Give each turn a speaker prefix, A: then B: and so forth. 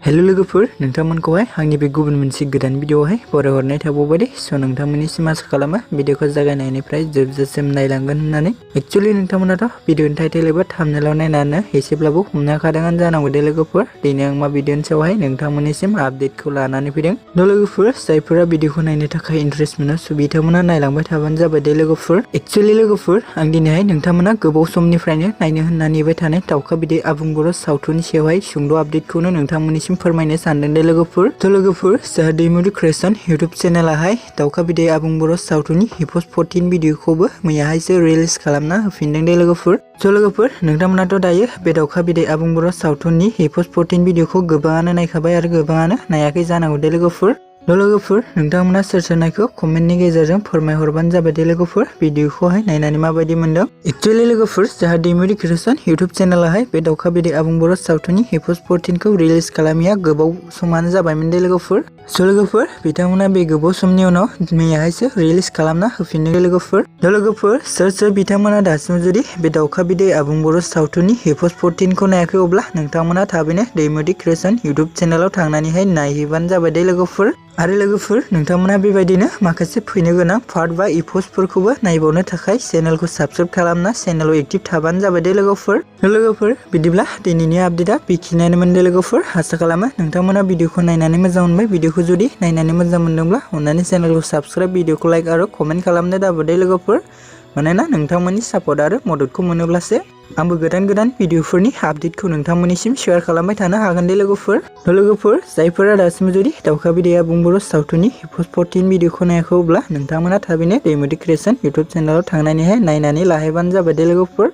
A: hello लोगोफोर नोंथांमोनखौहाय आंनि बे गुबुन मोनसे गोदान भिडिअआवहाय बरायहरनाय थाबावबाय स' नोंथांमोननिसिम आसा खालामो भिडिअखौ जागायनायनिफ्राय जोबजासिम नायलांगोन होननानै एक्चुअली नोंथांमोनाथ' भिडिअनि टाइटेल एबा थाम्बनेलाव नायनानै एसेब्लाबो हमनो हाखादोंआनो जानांगौ दे लोगोफोर दिनै आं मा भिडिअनि सायावहाय नोंथांमोननिसिम आपडेटखौ लानानै फैदों लोगोफोर जायफोरा भिडिअखौ नायनो थाखाय इन्ट्रेस्ट मोनो स' बिथांमोना नायलांबाय थाबानो जाबाय दे लोगोफोर एक्चुअली लोगोफोर आं दिनैहाय नोंथांमोना गोबाव समनिफ्रायनो नायनो होनना नेबाय थानाय दावखा बिदै आबुं बर' सावथुननि सायावहाय सुंद' आपडेटखौनो नोंथांमोननिसिम फोरमायनो सानदों दे लोगोफोर जोंहा दैमुरि क्रिएशन इउटुब चेनेलाहाय दावखा बिदै आबुं बर' सावथुननि एपिसोड 14 भिडिअखौबो मैयाहायसो रिलिज खालामना होफिनदों दे लोगोफोर लोगोफोर नोंथांमोनाथ' दायो बे दावखा बिदै आबुं बर' सावथुननि एपिसोड 14 भिडिअखौ गोबाङानो नायखाबाय आरो गोबाङानो नायाखै जानांगौ दे लोगोफोर नोंथांमोना सोर नायखौ कमेन्टनि गेजेरजों फोरमायहरबानो जाबाय दे लोगोफोर भिडिअखौहाय नायनानै माबायदि मोनदों एक्चुअली लोगोफोर जोंहा दैमुरि क्रिएशन इउटुब चेनेलाहाय बे दावखा बिदै आबुं बर' सावथुननि एपिसोड 14 खौ रिलिज खालामिया गोबाव समानो जाबायमोन दे लोगोफोर लोगोफोर बिथांमोना बे गोबाव समनि उनाव मैयाहायसो रिलिज खालामना होफिनदों लोगोफोर सोर बिथांमोना दासिम जुदि बे दावखा बिदै आबुं बर' सावथुननि एपिसोड 14 खौ नायाखै अब्ला नोंथांमोना थाबैनो दैमुरि क्रिएशन इउटुब चेनेलाव थांनानैहाय नायहैबानो जाबाय दे लोगोफोर आरो लोगोफोर नोंथांमोना बेबायदिनो माखासे फैनो गोनां पार्ट बा एपिसोडफोरखौबो नायबावनो थाखाय चेनेलखौ साबस्क्राइब खालामना चेनेलाव एक्टिभ थाबानो जाबाय दे लोगोफोर बिदिब्ला दिनैनि आपडेटआ बेखिनियानोमोन दे लोगोफोर आसा खालामो नोंथांमोना भिडिअखौ नायनानै मोजां मोनबाय भिडिअखौ जुदि नायनानै मोजां मोनदोंब्ला अन्नानै चेनेलखौ साबस्क्राइब भिडिअखौ लाइक आरो कमेन्ट खालामनो दाबो दे लोगोफोर मानोना नोंथांमोननि सापर्ट आरो मददखौ मोनोब्लासो आंबो गोदान अपडेटखौ आपडेटखौ नोंथांमोननिसिम शेयार खालामबाय थानो हागोन दे लोगोफोर जायफोरा दासिम जुदि दावखा बिदै आबुं बर' सावथुननि एपिसोड 14 भिडिअखौ नायाखै अब्ला नोंथांमोना थाबैनो दैमुरि क्रिएशन इउटुब चेनेलाव थांनानैहाय नायनानै लाहैबानो जाबाय दे लोगोफोर